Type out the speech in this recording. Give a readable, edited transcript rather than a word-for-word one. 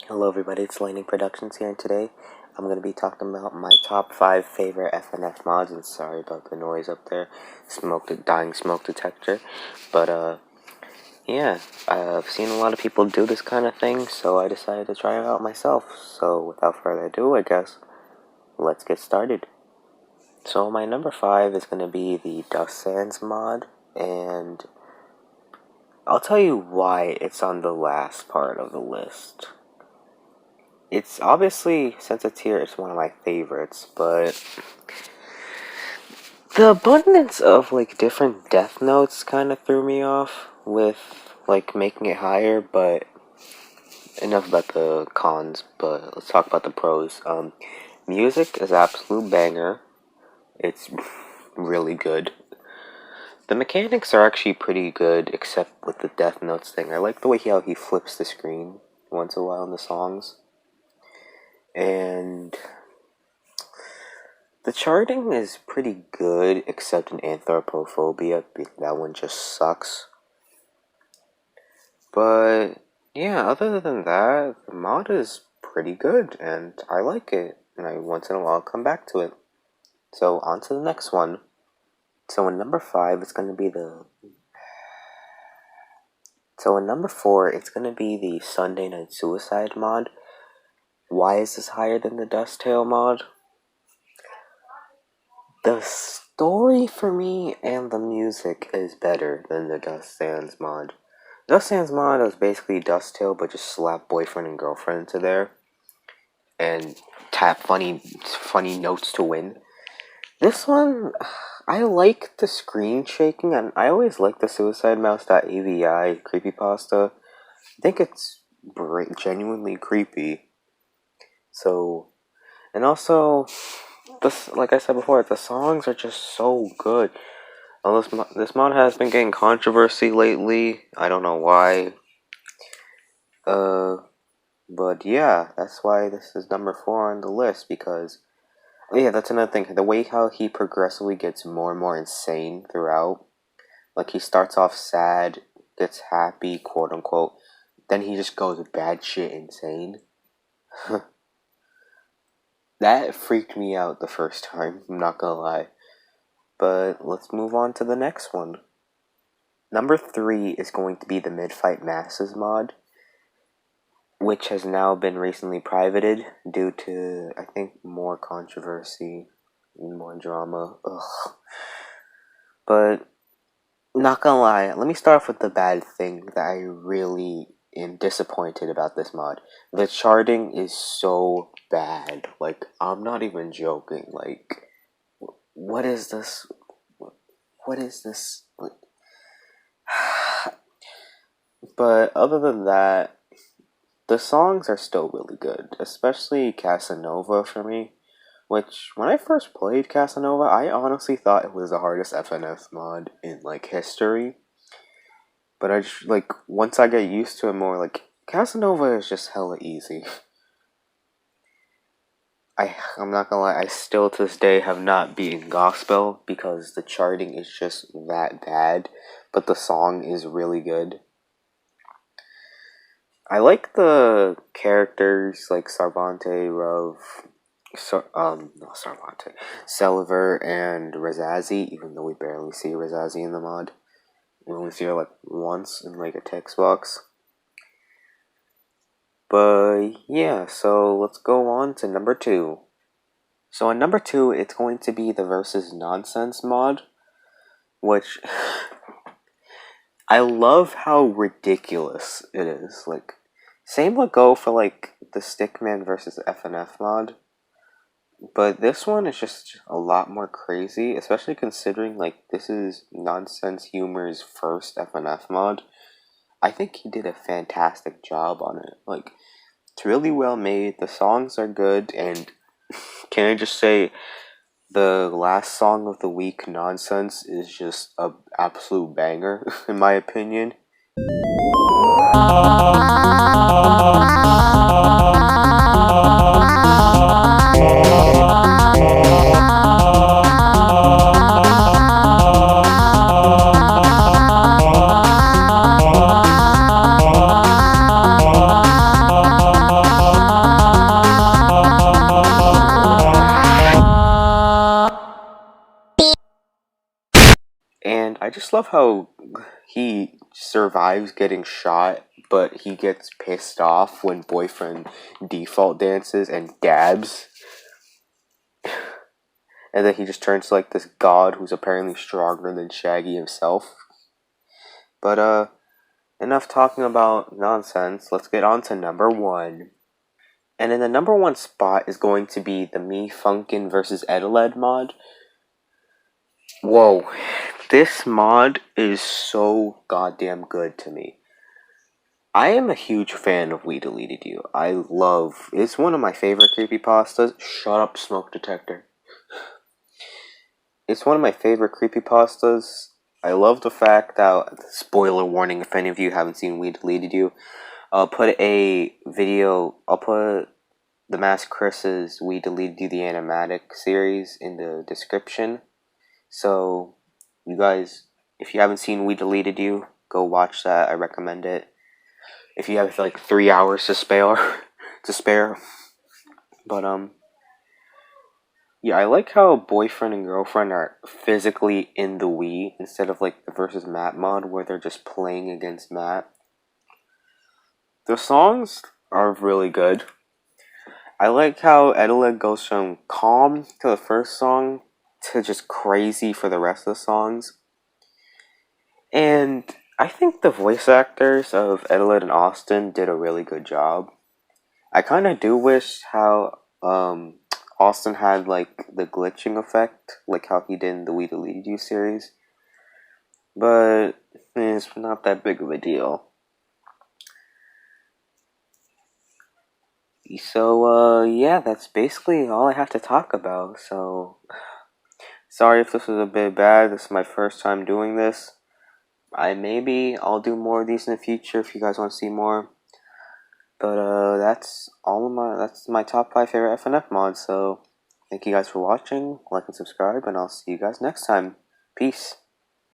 Hello everybody, it's Lightning Productions here, and today I'm going to be talking about my top 5 favorite FNF mods, and sorry about the noise up there, dying smoke detector, but yeah, I've seen a lot of people do this kind of thing, so I decided to try it out myself. So without further ado, I guess, let's get started. So my number 5 is going to be the Dust Sands mod, and I'll tell you why it's on the last part of the list. It's obviously, since it's here, it's one of my favorites, but the abundance of, different death notes kind of threw me off with, making it higher, but enough about the cons, but let's talk about the pros. Music is absolute banger. It's really good. The mechanics are actually pretty good, except with the death notes thing. I like the way how he flips the screen once in a while in the songs. And the charting is pretty good, except in Anthropophobia. That one just sucks. But yeah, other than that, the mod is pretty good, and I like it. And I once in a while come back to it. So on to the next one. So in number 5, it's going to be So in number 4, it's going to be the Sunday Night Suicide mod. Why is this higher than the Dust Tail mod? The story for me and the music is better than the Dust Sands mod. Dust Sands mod was basically Dust Tail, but just slap boyfriend and girlfriend into there and tap funny notes to win. This one, I like the screen shaking, and I always like the suicidemouse.avi creepypasta. I think it's genuinely creepy. So, and also, like I said before, the songs are just so good. This mod has been getting controversy lately. I don't know why. But yeah, that's why this is number 4 on the list, because, yeah, that's another thing. The way how he progressively gets more and more insane throughout. Like, he starts off sad, gets happy, quote unquote, then he just goes bad shit insane. That freaked me out the first time, I'm not gonna lie. But let's move on to the next one. Number 3 is going to be the Mid-Fight Masses mod, which has now been recently privated due to, I think, more controversy and more drama. Ugh. But, not gonna lie, let me start off with the bad thing that I really am disappointed about this mod. The charting is so bad. Like, I'm not even joking. Like, what is this? What is this? But other than that, the songs are still really good, especially Casanova for me, which, when I first played Casanova, I honestly thought it was the hardest FNF mod in, history. But I just, once I get used to it more, Casanova is just hella easy. I'm not gonna lie, I still to this day have not beaten Gospel because the charting is just that bad, but the song is really good. I like the characters like Sarvante, not Sarvante, Seliver, and Razazi, even though we barely see Razazi in the mod. We only see her once in a text box. But yeah, so let's go on to number 2. So in number 2, it's going to be the Versus Nonsense mod, which I love how ridiculous it is. Same would go for the Stickman versus FNF mod, but this one is just a lot more crazy, especially considering this is Nonsense Humor's first FNF mod. I think he did a fantastic job on it. It's really well made, the songs are good, and can I just say, the last song of the week, Nonsense, is just a absolute banger, in my opinion. just love how he survives getting shot, but he gets pissed off when boyfriend default dances and dabs. And then he just turns to like this god who's apparently stronger than Shaggy himself. But enough talking about nonsense. Let's get on to number 1. And in the number 1 spot is going to be the Me Funkin versus Ediled mod. Whoa, this mod is so goddamn good to me. I am a huge fan of We Deleted You. It's one of my favorite creepypastas. Shut up, smoke detector. It's one of my favorite creepypastas. I love the fact that, spoiler warning if any of you haven't seen We Deleted You, I'll put the Mask Chris's We Deleted You the Animatic series in the description. So, you guys, if you haven't seen We Deleted You, go watch that. I recommend it. If you have like 3 hours to spare. But yeah, I like how boyfriend and girlfriend are physically in the Wii instead of like the versus Matt mod where they're just playing against Matt. The songs are really good. I like how Ediled goes from calm to the first song to just crazy for the rest of the songs. And I think the voice actors of Ediled and Austin did a really good job. I kind of do wish how Austin had like the glitching effect, like how he did in the We Deleted You series. But it's not that big of a deal. So yeah, that's basically all I have to talk about. So sorry if this was a bit bad. This is my first time doing this. I'll do more of these in the future if you guys want to see more. But that's my top 5 favorite FNF mods. So thank you guys for watching. Like and subscribe, and I'll see you guys next time. Peace.